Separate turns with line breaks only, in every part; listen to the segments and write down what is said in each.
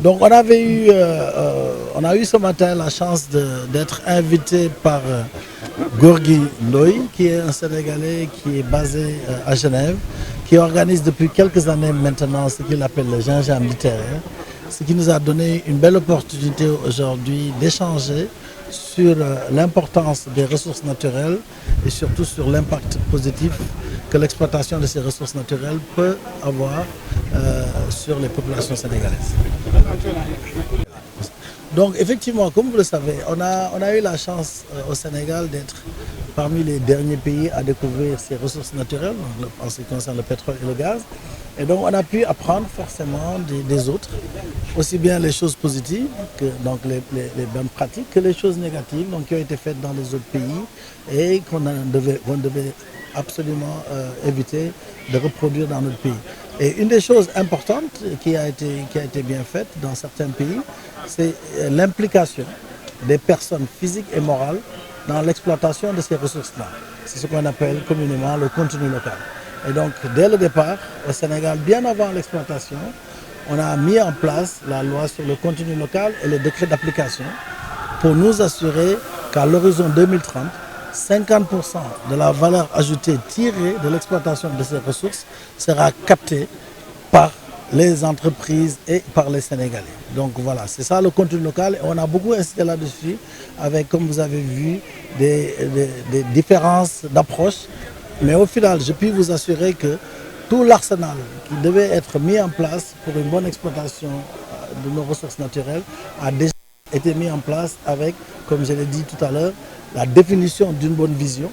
Donc on a eu ce matin la chance d'être invité par Gorgui Ndoye, qui est un Sénégalais qui est basé à Genève, qui organise depuis quelques années maintenant ce qu'il appelle le gingembre littéraire, ce qui nous a donné une belle opportunité aujourd'hui d'échanger sur l'importance des ressources naturelles et surtout sur l'impact positif que l'exploitation de ces ressources naturelles peut avoir sur les populations sénégalaises. Donc effectivement, comme vous le savez, on a eu la chance au Sénégal d'être parmi les derniers pays à découvrir ces ressources naturelles, en ce qui concerne le pétrole et le gaz. Et donc on a pu apprendre forcément des autres, aussi bien les choses positives, que, donc les bonnes pratiques, que les choses négatives donc, qui ont été faites dans les autres pays et qu'on devait absolument éviter de reproduire dans notre pays. Et une des choses importantes qui a été bien faite dans certains pays, c'est l'implication des personnes physiques et morales dans l'exploitation de ces ressources-là. C'est ce qu'on appelle communément le contenu local. Et donc, dès le départ, au Sénégal, bien avant l'exploitation, on a mis en place la loi sur le contenu local et les décrets d'application pour nous assurer qu'à l'horizon 2030, 50% de la valeur ajoutée tirée de l'exploitation de ces ressources sera captée par les entreprises et par les Sénégalais. Donc voilà, c'est ça le contenu local. Et on a beaucoup insisté là-dessus avec, comme vous avez vu, des différences d'approche. Mais au final, je puis vous assurer que tout l'arsenal qui devait être mis en place pour une bonne exploitation de nos ressources naturelles a déjà été mis en place avec, comme je l'ai dit tout à l'heure, la définition d'une bonne vision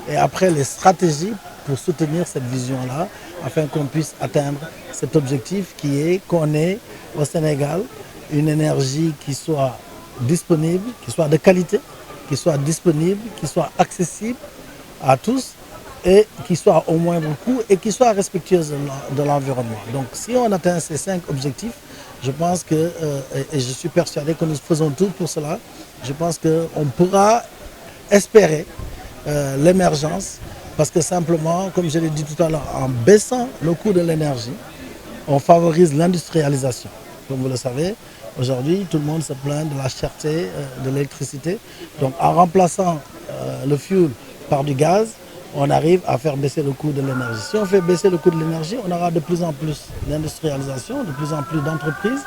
et après les stratégies pour soutenir cette vision-là afin qu'on puisse atteindre cet objectif qui est qu'on ait au Sénégal une énergie qui soit disponible, qui soit de qualité, qui soit disponible, qui soit accessible à tous et qui soit au moindre coût et qui soit respectueuse de l'environnement. Donc si on atteint ces 5 objectifs, je pense que, et je suis persuadé que nous faisons tout pour cela, je pense qu'on pourra espérer l'émergence parce que simplement, comme je l'ai dit tout à l'heure, en baissant le coût de l'énergie, on favorise l'industrialisation. Comme vous le savez, aujourd'hui, tout le monde se plaint de la cherté de l'électricité. Donc en remplaçant le fioul par du gaz, on arrive à faire baisser le coût de l'énergie. Si on fait baisser le coût de l'énergie, on aura de plus en plus d'industrialisation, de plus en plus d'entreprises.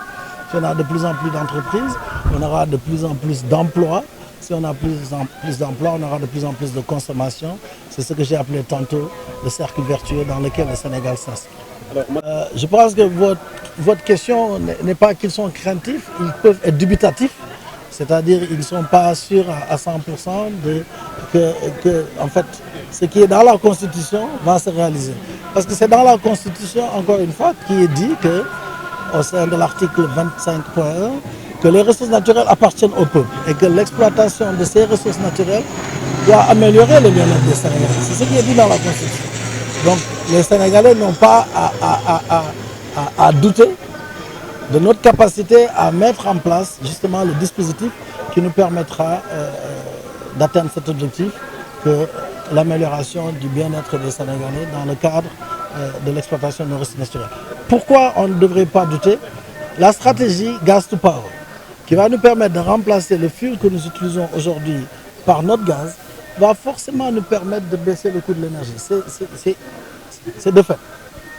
Si on a de plus en plus d'entreprises, on aura de plus en plus d'emplois. Si on a plus en plus d'emplois, on aura de plus en plus de consommation. C'est ce que j'ai appelé tantôt le cercle vertueux dans lequel le Sénégal s'inscrit. Je pense que votre question n'est pas qu'ils sont craintifs, ils peuvent être dubitatifs. C'est-à-dire qu'ils ne sont pas sûrs à 100% que en fait, ce qui est dans la Constitution va se réaliser. Parce que c'est dans la Constitution, encore une fois, qui est dit que, au sein de l'article 25.1, que les ressources naturelles appartiennent au peuple et que l'exploitation de ces ressources naturelles doit améliorer le bien-être des Sénégalais. C'est ce qui est dit dans la Constitution. Donc les Sénégalais n'ont pas à douter de notre capacité à mettre en place justement le dispositif qui nous permettra d'atteindre cet objectif que l'amélioration du bien-être des Sénégalais dans le cadre de l'exploitation de nos ressources naturelles. Pourquoi on ne devrait pas douter? La stratégie Gas to Power, qui va nous permettre de remplacer le fioul que nous utilisons aujourd'hui par notre gaz, va forcément nous permettre de baisser le coût de l'énergie. C'est de fait.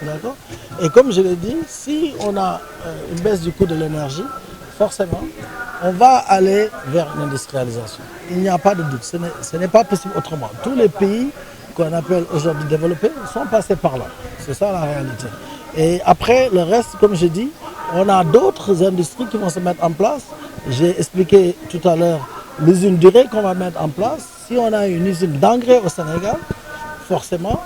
D'accord? Et comme je l'ai dit, si on a une baisse du coût de l'énergie, forcément, on va aller vers l'industrialisation. Il n'y a pas de doute, ce n'est pas possible autrement. Tous les pays qu'on appelle aujourd'hui développés sont passés par là. C'est ça la réalité. Et après, le reste, comme je dis, on a d'autres industries qui vont se mettre en place. J'ai expliqué tout à l'heure l'usine Durée qu'on va mettre en place. Si on a une usine d'engrais au Sénégal, forcément,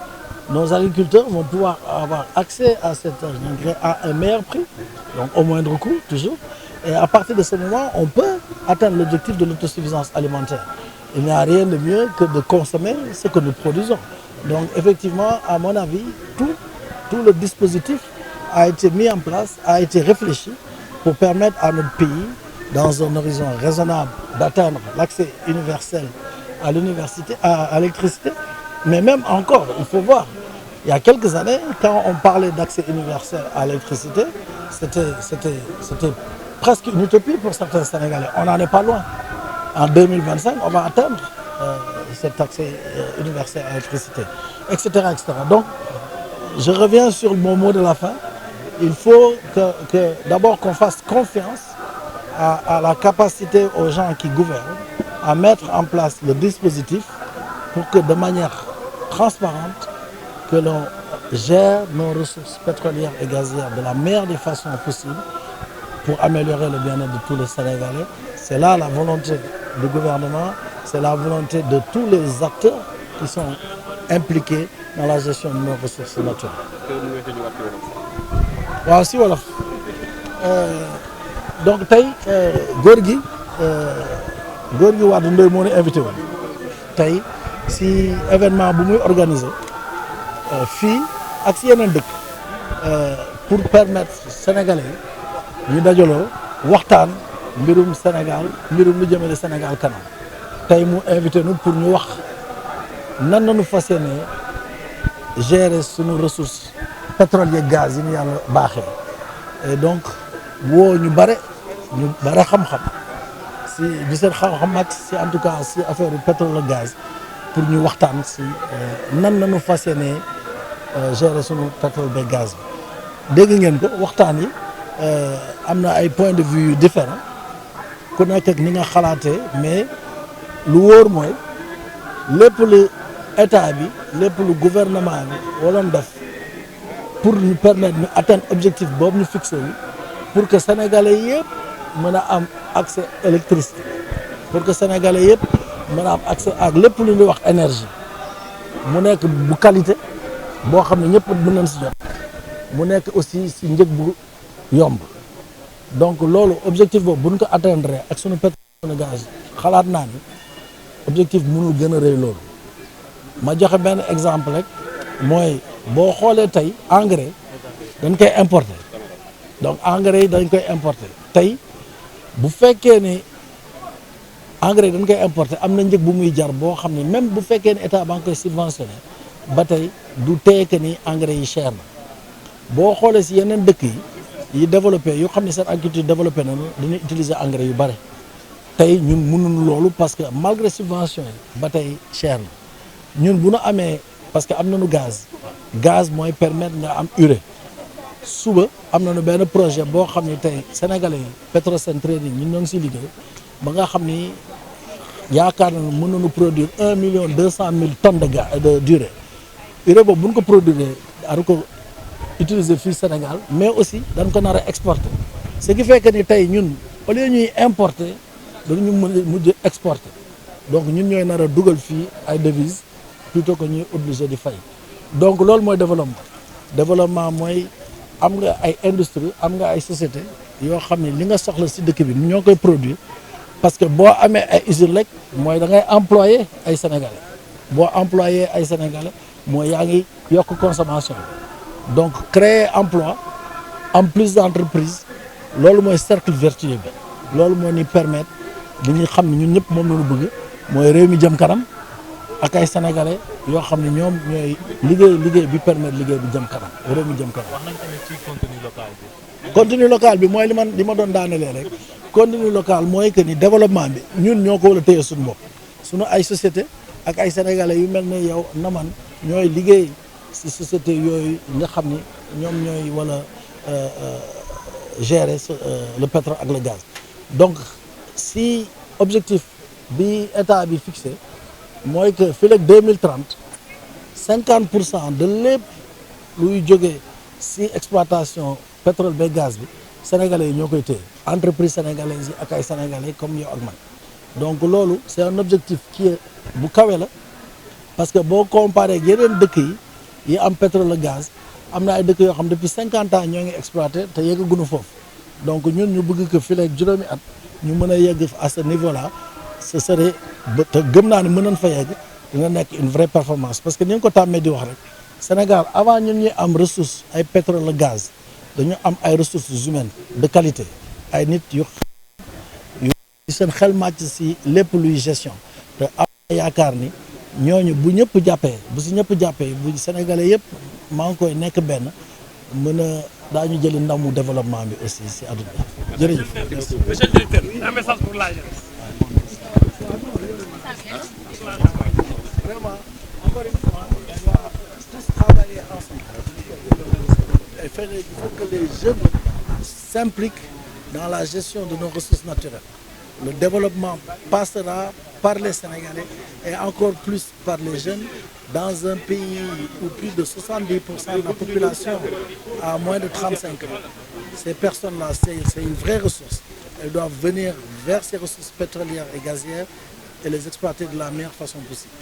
nos agriculteurs vont pouvoir avoir accès à cet engrais à un meilleur prix, donc au moindre coût, toujours. Et à partir de ce moment, on peut atteindre l'objectif de l'autosuffisance alimentaire. Il n'y a rien de mieux que de consommer ce que nous produisons. Donc effectivement, à mon avis, tout le dispositif a été mis en place, a été réfléchi pour permettre à notre pays, dans un horizon raisonnable, d'atteindre l'accès universel à l'électricité. Mais même encore, il faut voir, il y a quelques années, quand on parlait d'accès universel à l'électricité, c'était presque une utopie pour certains Sénégalais. On n'en est pas loin. En 2025, on va atteindre cet accès universel à l'électricité, etc., etc. Donc, je reviens sur mon mot de la fin. Il faut que d'abord qu'on fasse confiance à la capacité aux gens qui gouvernent à mettre en place le dispositif pour que de manière transparente, que l'on gère nos ressources pétrolières et gazières de la meilleure des façons possibles pour améliorer le bien-être de tous les Sénégalais. C'est là la volonté du gouvernement, c'est la volonté de tous les acteurs qui sont impliqués dans la gestion de nos ressources naturelles. waaw si wolof donc tey góor gi Wade Ndoye moo ñu invité woon tey si événement bu muy organiser fii ak si yeneen dëkk pour permettre Sénégalais yi ñu dajaloo waxtaan mbirum Sénégal mbirum lu jëmale Sénégal kanam tey mu invité nu pour ñu wax nan nañu fas yéene gérer suñu ressources pétrole yeeg gaz yi ñu yàlla baaxee et donc woo ñu bare xam-xam si bi seen xam-xam màcc si en tout cas si affaire pétrole ak gaz pour ñu waxtaan si nan nañu fas yéene gérer suñu pétrole beeg gaz bi dégg ngeen ko waxtaan yi am na ay points de vue yu différents ku nekk ak ni nga xalaatee mais lu wóor mooy lépp lu état bi lépp lu gouvernement bi waloon def pour ñu permettre ñu atteindre objectif boobu ñu fixé wu pour que sénégalais yëpp mën a am accès électricité pour que sénégalais yëpp mën a am accès ak lépp lu ñuy wax énergie mu nekk bu qualité boo xam ne ñëpp mën nañ si jot mu nekk aussi si njëg bu yomb donc loolu objectif boobu bu ñu ko atteindre ak sunu pétrole gaz xalaat naa ni objectif mënul gën a rëy loolu ma joxe benn exemple rek mooy boo xoolee tey engrais dañ koy importer donc engrais yi dañ koy importer tey bu fekkee ni engrais dañ koy importer am na njëg bu muy jar boo xam ne même bu fekkee ni état ba nga koy subventionné ba tey du teye que ni engrais yi cher na boo xoolee si yeneen dëkk yi développé yoo xam ne seen agriculture développé nañu dañuy utiliser engrais yu bare tey ñun mënuñu loolu parce que malgré subvention yi ba tey cher na ñun bu nu amee parce que am nañu gaz mooy permettre nga am urée suba am nañu benn projet boo xam ne tey sénégalais yi Petrosen Trading ñun ñoo ngi siy liggéey ba nga xam ni yaakaar nañu mën nañu produire 1,2 million tonnes d'urée urée boobu bu ñu ko produire dañu ko utiliser fii Sénégal mais aussi dañ ko nar a exporter ce qui fait que ni tey ñun au lieu ñuy importer dañu mujj exporter donc ñun ñooy nar a dugal fii ay devises plutôt que ñuy obligé di fay donc loolu mooy développement mooy am nga ay industrie am nga ay société yoo xam ne li nga soxla si dëkk bi ñoo koy produire parce que boo amee ay usines rek mooy da ngay employé ay sénégalais boo employé ay sénégalais mooy yaa ngi yokk consommation donc créer emploi am plus d'entreprise loolu mooy cercle vertueux bi loolu moo ni permettre li ñu xam ne ñun ñëpp moom la ñu bëgg mooy réew mi jëm kanam ak ay sénégalais yoo xam ne ñoom ñooy liggéey bi permettre liggéey bi jëm kanam réew mi jëm kanam.
wax nañ tamit ci contenu local bi.
contenu local bi mooy li ma doon daanelee rek contenu local mooy que ni développement bi ñun ñoo ko war a téye suñu bopp suñu ay société ak ay sénégalais yu mel ne yow na man ñooy liggéey si société yooyu nga xam ni ñoom ñooy wala gérer le pétrole ak le gaz donc si objectif bi état bi fixé mooy que fii ak 2030 50% de lépp luy jógee si exploitation pétrole ba gaz bi sénégalais yi ñoo koy téye entreprise sénégalaise yi ak ay sénégalais comme yow ak man donc loolu c'est un objectif qui est bu kawe la parce que boo comparé ak yeneen dëkk yi am pétrole ak gaz am na ay dëkk yoo xam depuis 50 ans ñoo ngi exploité te yeggaguñu foofu donc ñun ñu bëgg ko fii ak juróomi at ñu mën a yegg à ce niveau là ce serait te gëm naa ne mën nañ fa yegg dina nekk une vraie performance parce que ni nga ko tàmmee di wax rek Sénégal avant ñun ñuy am ressource ay pétrole ak gaz dañu am ay ressources humaines de qualité ay nit yu seen xel màcc si lépp luy gestion te am yaakaar ni ñooñu bu ñëpp jàppee bu si ñëpp jàppee bu sénégalais yëpp maa ngi koy nekk benn mën a daañu jëli ndamu développement bi aussi si àdduna jërëjëf.
Monsieur le directeur, un message pour la jeunesse.
Vraiment, encore une fois, on va tous travailler ensemble. Il faut que les jeunes s'impliquent dans la gestion de nos ressources naturelles. Le développement passera par les Sénégalais et encore plus par les jeunes dans un pays où plus de 70% de la population a moins de 35 ans. Ces personnes-là, c'est une vraie ressource. Elles doivent venir vers ces ressources pétrolières et gazières et les exploiter de la meilleure façon possible.